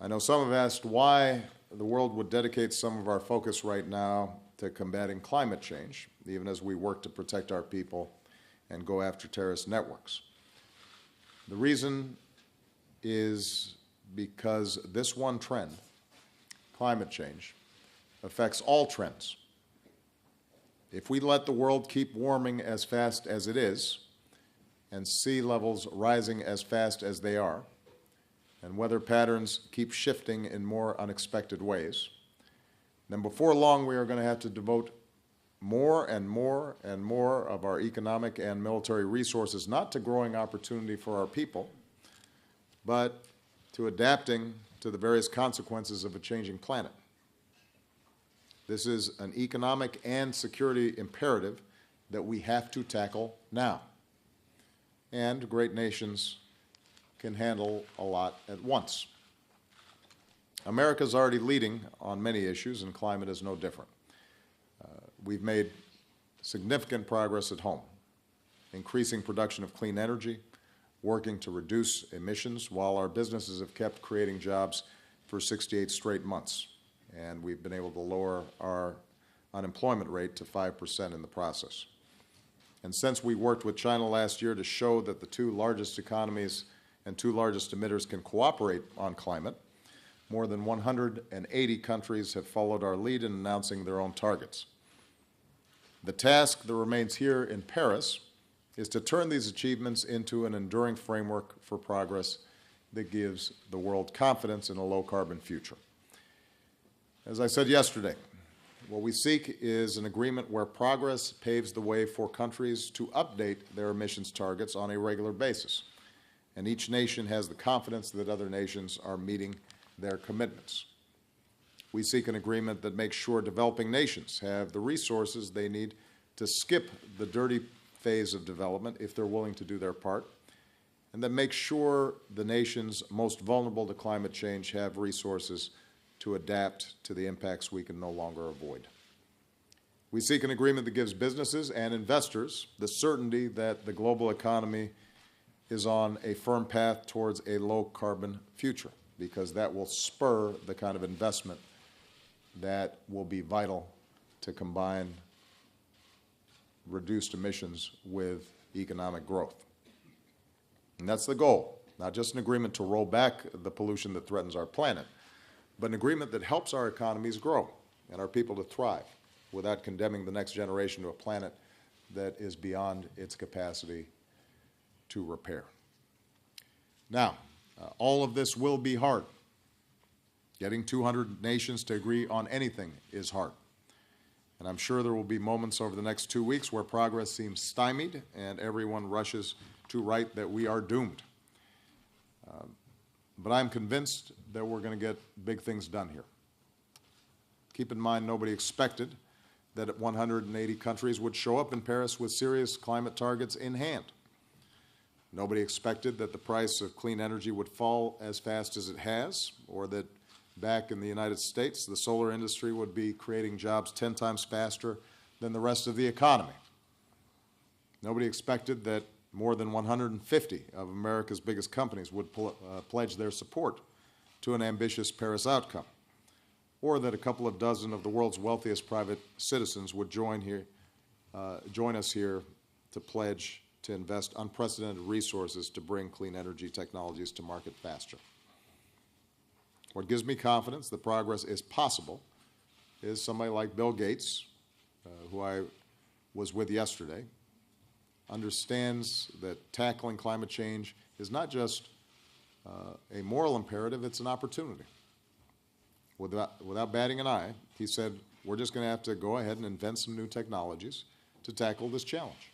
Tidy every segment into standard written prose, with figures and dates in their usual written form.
I know some have asked why the world would dedicate some of our focus right now to combating climate change, even as we work to protect our people and go after terrorist networks. The reason is because this one trend, climate change, affects all trends. If we let the world keep warming as fast as it is, and sea levels rising as fast as they are, and weather patterns keep shifting in more unexpected ways, then before long we are going to have to devote more and more and more of our economic and military resources not to growing opportunity for our people, but to adapting to the various consequences of a changing planet. This is an economic and security imperative that we have to tackle now. And great nations can handle a lot at once. America is already leading on many issues, and climate is no different. We've made significant progress at home, increasing production of clean energy, working to reduce emissions, while our businesses have kept creating jobs for 68 straight months. And we've been able to lower our unemployment rate to 5% in the process. And since we worked with China last year to show that the two largest economies and two largest emitters can cooperate on climate, more than 180 countries have followed our lead in announcing their own targets. The task that remains here in Paris is to turn these achievements into an enduring framework for progress that gives the world confidence in a low-carbon future. As I said yesterday, what we seek is an agreement where progress paves the way for countries to update their emissions targets on a regular basis, and each nation has the confidence that other nations are meeting their commitments. We seek an agreement that makes sure developing nations have the resources they need to skip the dirty phase of development if they're willing to do their part, and that makes sure the nations most vulnerable to climate change have resources to adapt to the impacts we can no longer avoid. We seek an agreement that gives businesses and investors the certainty that the global economy is on a firm path towards a low-carbon future, because that will spur the kind of investment that will be vital to combine reduced emissions with economic growth. And that's the goal, not just an agreement to roll back the pollution that threatens our planet, but an agreement that helps our economies grow and our people to thrive without condemning the next generation to a planet that is beyond its capacity to repair. Now, all of this will be hard. Getting 200 nations to agree on anything is hard. And I'm sure there will be moments over the next 2 weeks where progress seems stymied and everyone rushes to write that we are doomed. But I'm convinced that we're going to get big things done here. Keep in mind, nobody expected that 180 countries would show up in Paris with serious climate targets in hand. Nobody expected that the price of clean energy would fall as fast as it has, or that back in the United States, the solar industry would be creating jobs 10 times faster than the rest of the economy. Nobody expected that more than 150 of America's biggest companies would pledge their support to an ambitious Paris outcome, or that a couple of dozen of the world's wealthiest private citizens would join us here to pledge to invest unprecedented resources to bring clean energy technologies to market faster. What gives me confidence that progress is possible is somebody like Bill Gates, who I was with yesterday, understands that tackling climate change is not just a moral imperative, it's an opportunity. Without batting an eye, he said, we're just going to have to go ahead and invent some new technologies to tackle this challenge.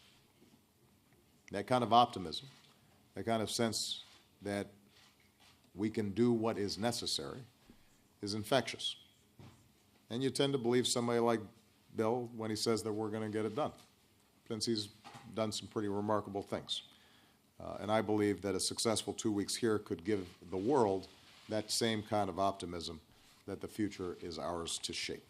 That kind of optimism, that kind of sense that we can do what is necessary is infectious. And you tend to believe somebody like Bill when he says that we're going to get it done, since he's done some pretty remarkable things. And I believe that a successful 2 weeks here could give the world that same kind of optimism that the future is ours to shape.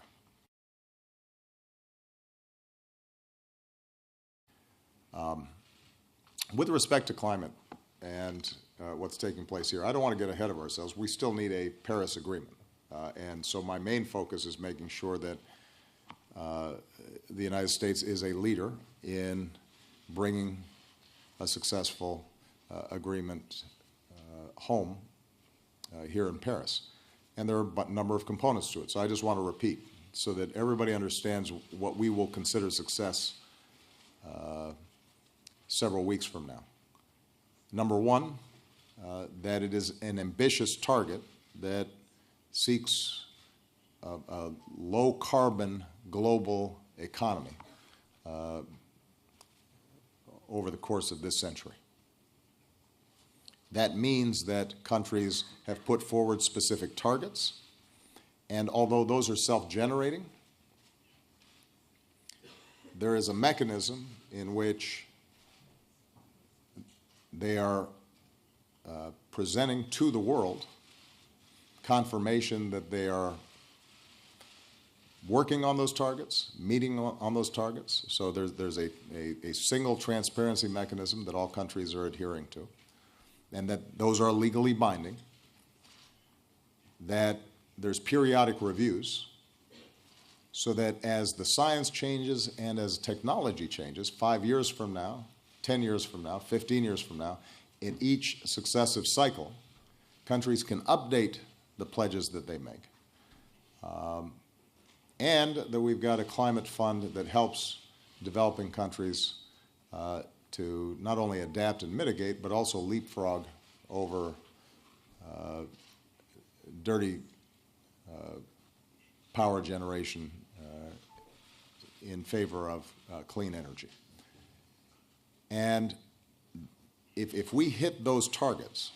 With respect to climate and what's taking place here. I don't want to get ahead of ourselves. We still need a Paris Agreement. And so my main focus is making sure that the United States is a leader in bringing a successful agreement home here in Paris. And there are a number of components to it. So I just want to repeat so that everybody understands what we will consider success several weeks from now. Number one, that it is an ambitious target that seeks a low-carbon global economy over the course of this century. That means that countries have put forward specific targets, and although those are self-generating, there is a mechanism in which they are presenting to the world confirmation that they are working on those targets, meeting on those targets. So there's a single transparency mechanism that all countries are adhering to, and that those are legally binding, that there's periodic reviews, so that as the science changes and as technology changes, 5 years from now, 10 years from now, 15 years from now, in each successive cycle, countries can update the pledges that they make. And that we've got a climate fund that helps developing countries to not only adapt and mitigate, but also leapfrog over dirty power generation in favor of clean energy. And if we hit those targets,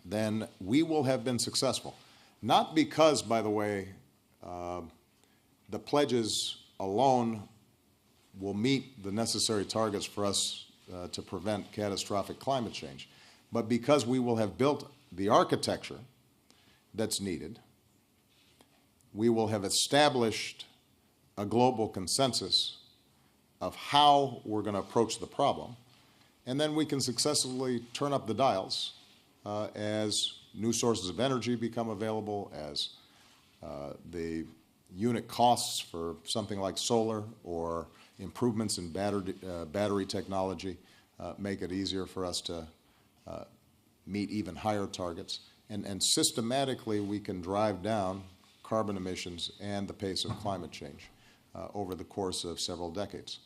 then we will have been successful. Not because, by the way, the pledges alone will meet the necessary targets for us to prevent catastrophic climate change, but because we will have built the architecture that's needed, we will have established a global consensus of how we're going to approach the problem, and then we can successfully turn up the dials as new sources of energy become available, as the unit costs for something like solar or improvements in battery technology make it easier for us to meet even higher targets. And systematically, we can drive down carbon emissions and the pace of climate change over the course of several decades.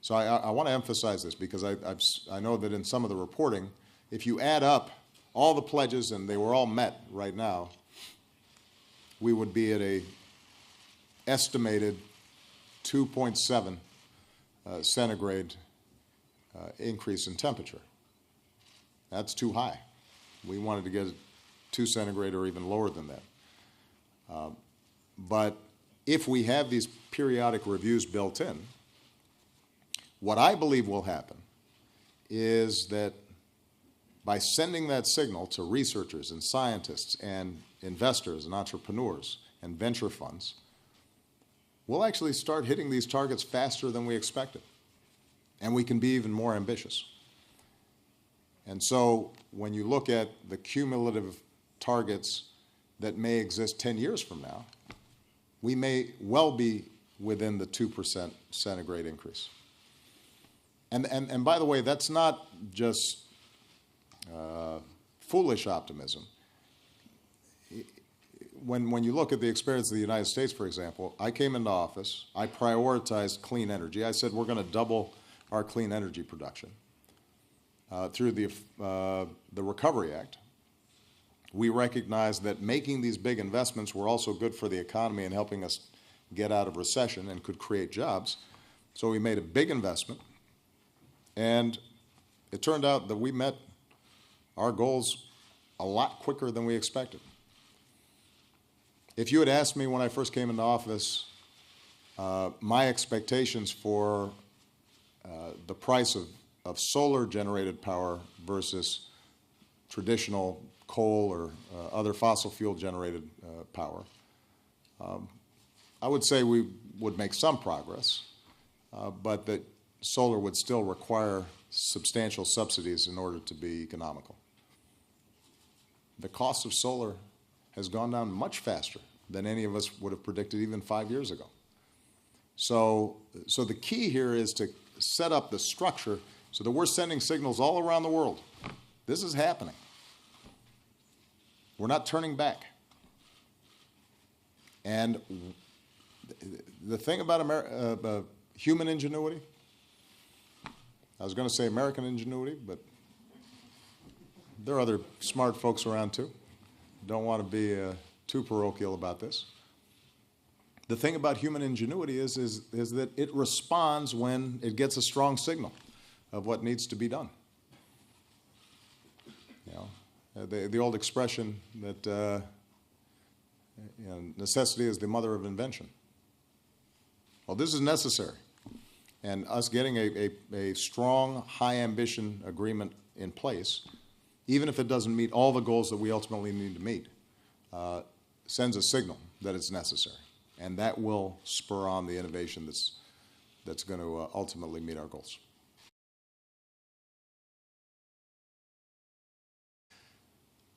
So I want to emphasize this because I know that in some of the reporting, if you add up all the pledges and they were all met right now, we would be at a estimated 2.7 centigrade increase in temperature. That's too high. We wanted to get 2 centigrade or even lower than that. But if we have these periodic reviews built in, what I believe will happen is that by sending that signal to researchers and scientists and investors and entrepreneurs and venture funds, we'll actually start hitting these targets faster than we expected. And we can be even more ambitious. And so when you look at the cumulative targets that may exist 10 years from now, we may well be within the 2% centigrade increase. And by the way, that's not just foolish optimism. When you look at the experience of the United States, for example, I came into office, I prioritized clean energy. I said we're going to double our clean energy production. Through the Recovery Act, we recognized that making these big investments were also good for the economy and helping us get out of recession and could create jobs. So we made a big investment, and it turned out that we met our goals a lot quicker than we expected. If you had asked me when I first came into office my expectations for the price of solar-generated power versus traditional coal or other fossil fuel-generated power, I would say we would make some progress, but that solar would still require substantial subsidies in order to be economical. The cost of solar has gone down much faster than any of us would have predicted even 5 years ago. So the key here is to set up the structure so that we're sending signals all around the world. This is happening. We're not turning back. And the thing about human ingenuity, I was going to say American ingenuity, but there are other smart folks around too. Don't want to be too parochial about this. The thing about human ingenuity is that it responds when it gets a strong signal of what needs to be done. You know, the old expression that necessity is the mother of invention. Well, this is necessary. And us getting a strong, high ambition agreement in place, even if it doesn't meet all the goals that we ultimately need to meet, sends a signal that it's necessary. And that will spur on the innovation that's going to ultimately meet our goals.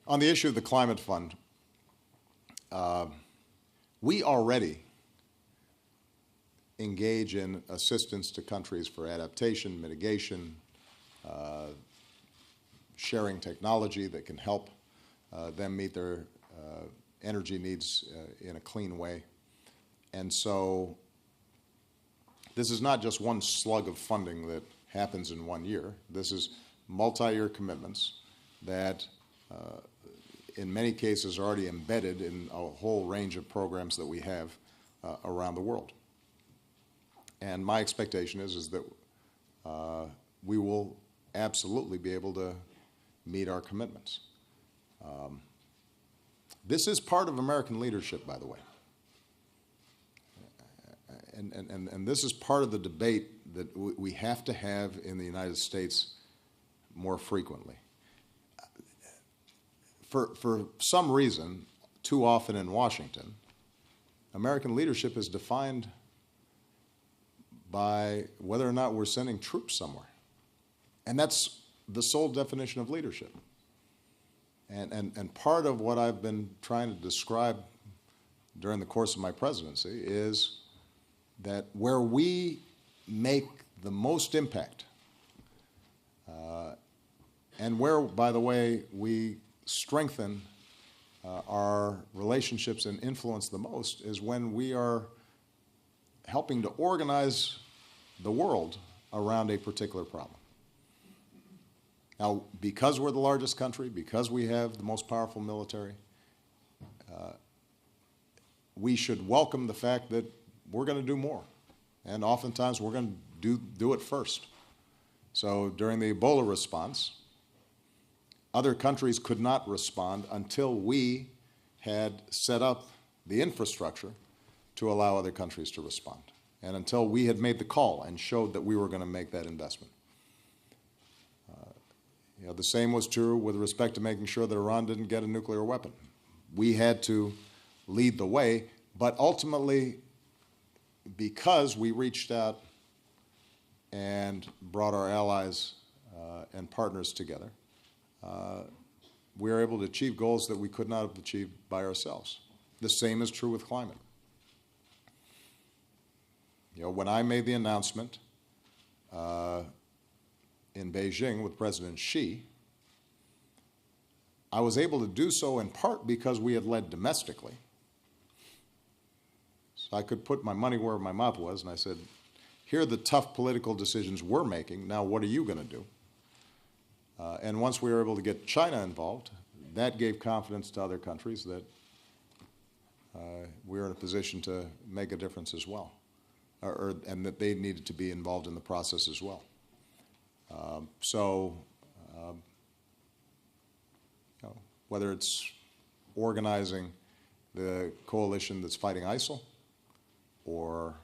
On the issue of the Climate Fund, we already engage in assistance to countries for adaptation, mitigation, sharing technology that can help them meet their energy needs in a clean way. And so this is not just one slug of funding that happens in 1 year. This is multi-year commitments that in many cases are already embedded in a whole range of programs that we have around the world. And my expectation is that we will absolutely be able to meet our commitments. This is part of American leadership, by the way. And this is part of the debate that we have to have in the United States more frequently. For some reason, too often in Washington, American leadership is defined by whether or not we're sending troops somewhere. And that's the sole definition of leadership. And part of what I've been trying to describe during the course of my presidency is that where we make the most impact, and where, by the way, we strengthen our relationships and influence the most, is when we are helping to organize the world around a particular problem. Now, because we're the largest country, because we have the most powerful military, we should welcome the fact that we're going to do more. And oftentimes we're going to do it first. So during the Ebola response, other countries could not respond until we had set up the infrastructure to allow other countries to respond, and until we had made the call and showed that we were going to make that investment. The same was true with respect to making sure that Iran didn't get a nuclear weapon. We had to lead the way, but ultimately, because we reached out and brought our allies and partners together, we were able to achieve goals that we could not have achieved by ourselves. The same is true with climate. When I made the announcement in Beijing with President Xi, I was able to do so in part because we had led domestically. So I could put my money where my mouth was, and I said, here are the tough political decisions we're making. Now what are you going to do? And once we were able to get China involved, that gave confidence to other countries that we were in a position to make a difference as well, and that they needed to be involved in the process as well. Whether it's organizing the coalition that's fighting ISIL or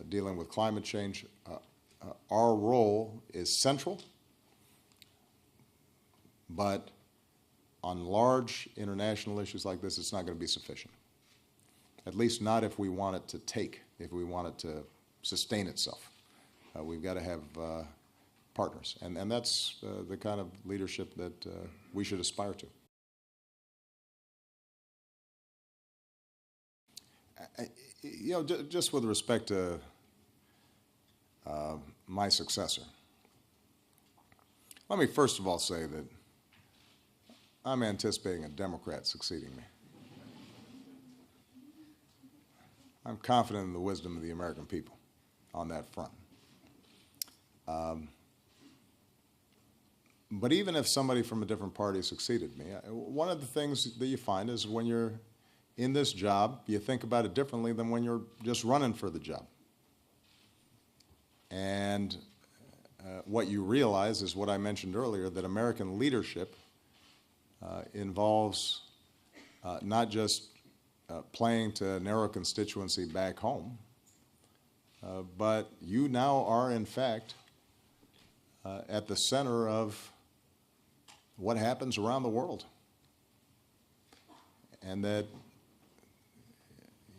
dealing with climate change, our role is central, but on large international issues like this, it's not going to be sufficient. At least not if we want it to take, if we want it to sustain itself. We've got to have partners. And that's the kind of leadership that we should aspire to. You know, just with respect to my successor, let me first of all say that I'm anticipating a Democrat succeeding me. I'm confident in the wisdom of the American people on that front. But even if somebody from a different party succeeded me, one of the things that you find is when you're in this job, you think about it differently than when you're just running for the job. And what you realize is what I mentioned earlier, that American leadership involves not just playing to a narrow constituency back home, but you now are, in fact, at the center of what happens around the world. And that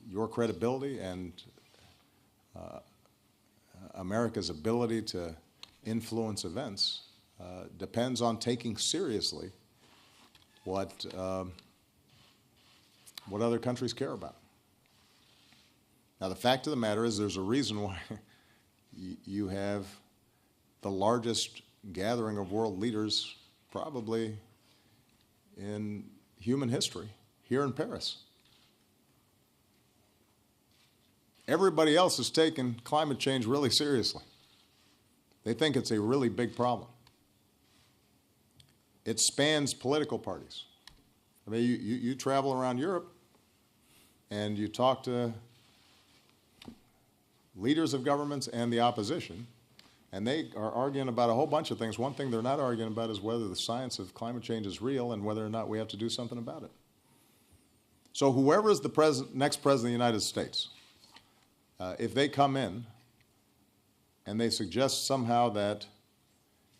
your credibility and America's ability to influence events depends on taking seriously what other countries care about. Now, the fact of the matter is there's a reason why you have the largest gathering of world leaders probably in human history here in Paris. Everybody else has taken climate change really seriously. They think it's a really big problem. It spans political parties. I mean, you travel around Europe and you talk to leaders of governments and the opposition, and they are arguing about a whole bunch of things. One thing they're not arguing about is whether the science of climate change is real and whether or not we have to do something about it. So whoever is the next president of the United States, if they come in and they suggest somehow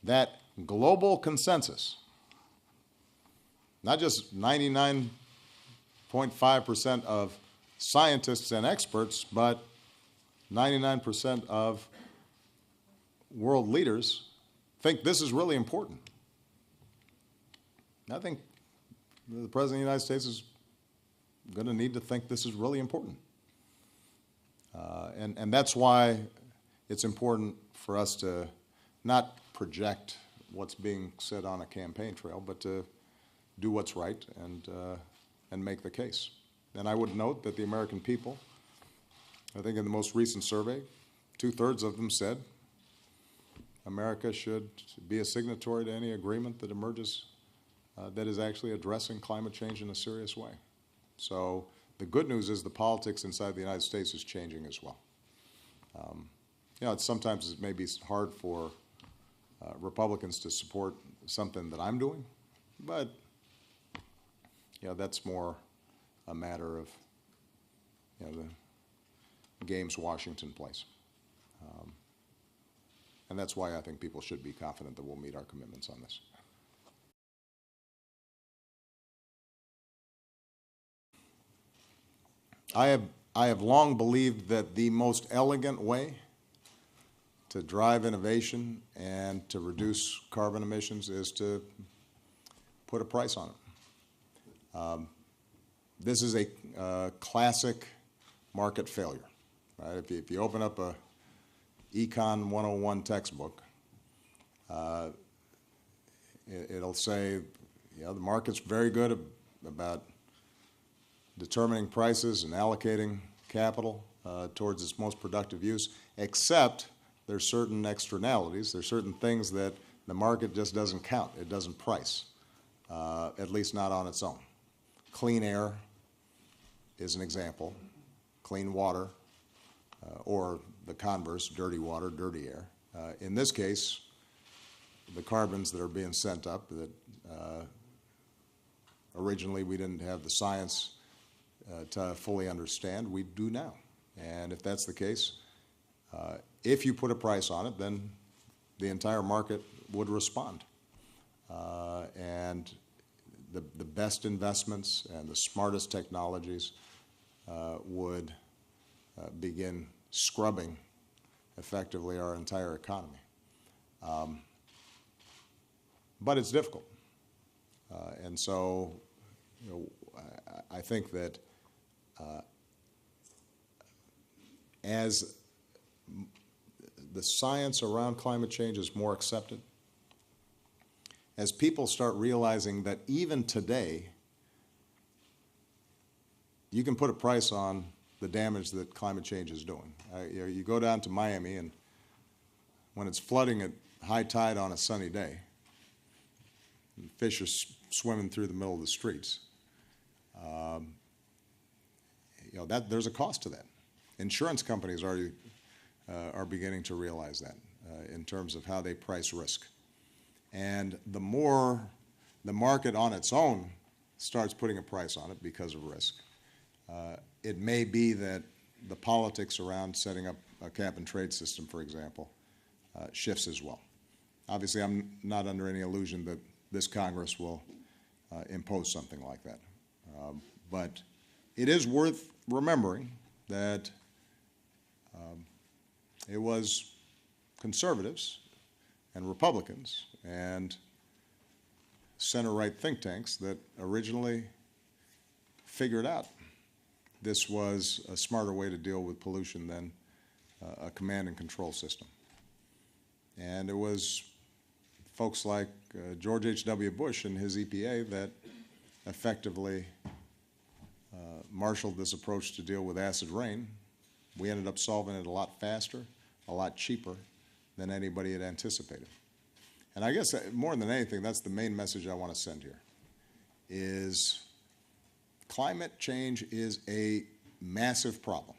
that global consensus, not just 99.5% of scientists and experts, but 99% of world leaders think this is really important. I think the President of the United States is going to need to think this is really important. And that's why it's important for us to not project what's being said on a campaign trail, but to do what's right and make the case. And I would note that the American people, I think in the most recent survey, 2/3 of them said America should be a signatory to any agreement that emerges that is actually addressing climate change in a serious way. So the good news is the politics inside the United States is changing as well. You know, sometimes it may be hard for Republicans to support something that I'm doing, but you know, that's more a matter of, you know, the games Washington plays. And that's why I think people should be confident that we'll meet our commitments on this. I have long believed that the most elegant way to drive innovation and to reduce carbon emissions is to put a price on it. This is a classic market failure, right? If you open up a Econ 101 textbook, it'll say, you know, the market's very good about determining prices and allocating capital towards its most productive use, except there's certain externalities. There's certain things that the market just doesn't count. It doesn't price, at least not on its own. Clean air is an example. Clean water, or the converse, dirty water, dirty air. In this case, the carbons that are being sent up that originally we didn't have the science to fully understand, we do now. And if that's the case, if you put a price on it, then the entire market would respond. And the best investments and the smartest technologies would begin scrubbing effectively our entire economy. but it's difficult. And so, you know, I think that as the science around climate change is more accepted, as people start realizing that even today, you can put a price on the damage that climate change is doing. You know, you go down to Miami, and when it's flooding at high tide on a sunny day, and fish are swimming through the middle of the streets, you know, there's a cost to that. Insurance companies already are beginning to realize that in terms of how they price risk. And the more the market on its own starts putting a price on it because of risk, it may be that the politics around setting up a cap and trade system, for example, shifts as well. Obviously, I'm not under any illusion that this Congress will impose something like that. But it is worth remembering that it was conservatives and Republicans and center-right think tanks that originally figured out this was a smarter way to deal with pollution than a command and control system. And it was folks like George H.W. Bush and his EPA that effectively marshaled this approach to deal with acid rain. We ended up solving it a lot faster, a lot cheaper than anybody had anticipated. And I guess more than anything, that's the main message I want to send here, is climate change is a massive problem.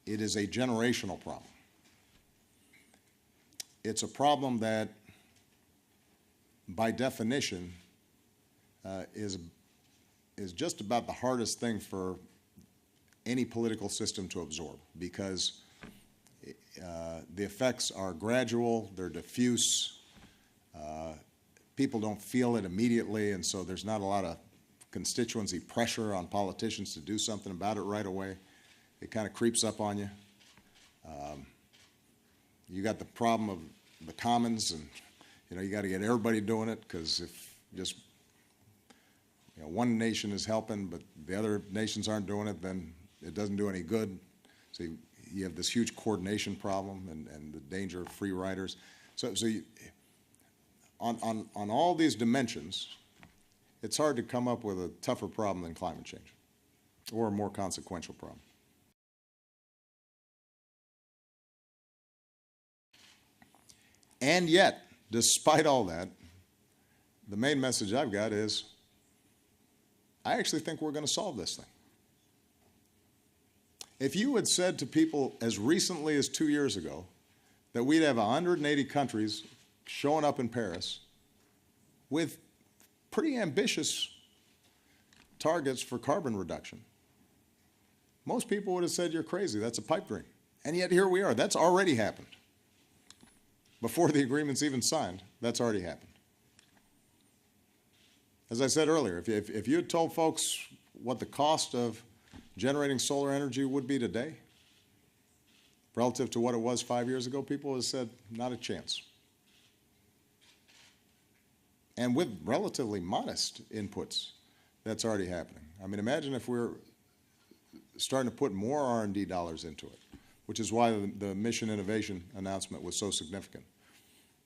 It is a generational problem. It's a problem that, by definition, is just about the hardest thing for any political system to absorb, because the effects are gradual, they're diffuse, people don't feel it immediately, and so there's not a lot of constituency pressure on politicians to do something about it right away. It kind of creeps up on you. You got the problem of the commons, and you know, you got to get everybody doing it, because if just one nation is helping but the other nations aren't doing it, then it doesn't do any good. So you have this huge coordination problem and the danger of free riders. So on all these dimensions, it's hard to come up with a tougher problem than climate change, or a more consequential problem. And yet, despite all that, the main message I've got is, I actually think we're going to solve this thing. If you had said to people as recently as 2 years ago that we'd have 180 countries showing up in Paris with pretty ambitious targets for carbon reduction, most people would have said, you're crazy, that's a pipe dream. And yet here we are. That's already happened. Before the agreement's even signed, that's already happened. As I said earlier, if you had told folks what the cost of generating solar energy would be today relative to what it was 5 years ago, people would have said, not a chance. And with relatively modest inputs, that's already happening. I mean, imagine if we're starting to put more R&D dollars into it, which is why the mission innovation announcement was so significant.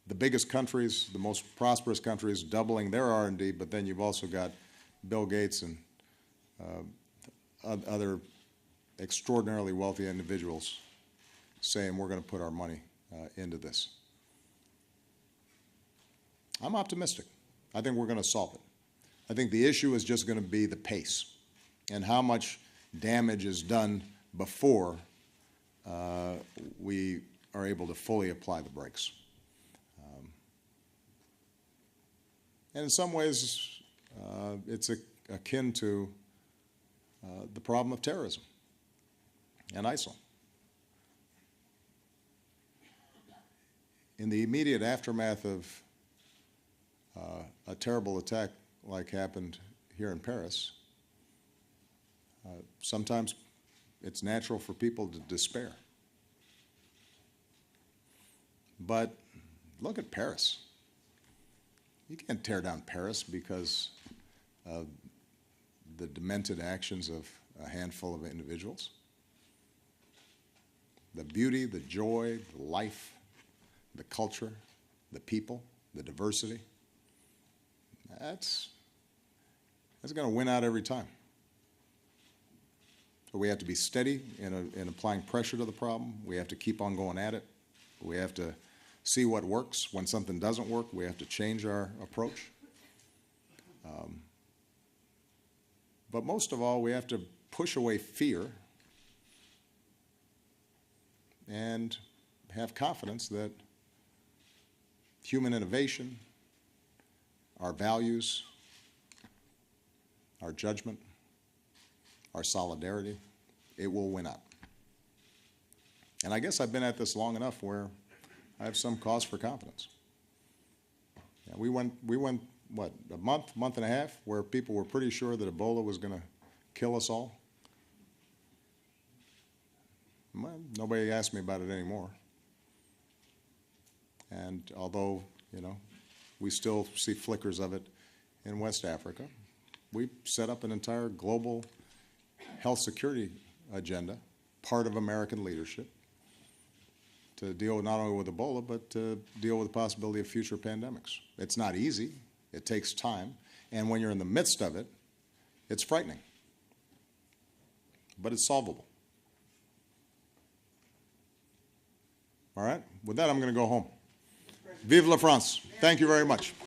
The biggest countries, the most prosperous countries, doubling their R&D, but then you've also got Bill Gates and other extraordinarily wealthy individuals saying we're going to put our money into this. I'm optimistic. I think we're going to solve it. I think the issue is just going to be the pace and how much damage is done before we are able to fully apply the brakes. And in some ways, it's akin to the problem of terrorism and ISIL. In the immediate aftermath of a terrible attack like happened here in Paris, sometimes it's natural for people to despair. But Look at Paris. You can't tear down Paris because of the demented actions of a handful of individuals. The beauty, the joy, the life, the culture, the people, the diversity, that's going to win out every time. So we have to be steady in applying pressure to the problem. We have to keep on going at it. We have to see what works. When something doesn't work, we have to change our approach. But most of all, we have to push away fear and have confidence that human innovation, our values, our judgment, our solidarity, it will win out. And I guess I've been at this long enough where I have some cause for confidence. Yeah, we went, what, a month and a half, where people were pretty sure that Ebola was going to kill us all. Well, nobody asked me about it anymore. And although, we still see flickers of it in West Africa, we set up an entire global health security agenda, part of American leadership, to deal not only with Ebola, but to deal with the possibility of future pandemics. It's not easy. It takes time. And when you're in the midst of it, it's frightening. But it's solvable. All right? With that, I'm going to go home. Vive la France. Thank you very much.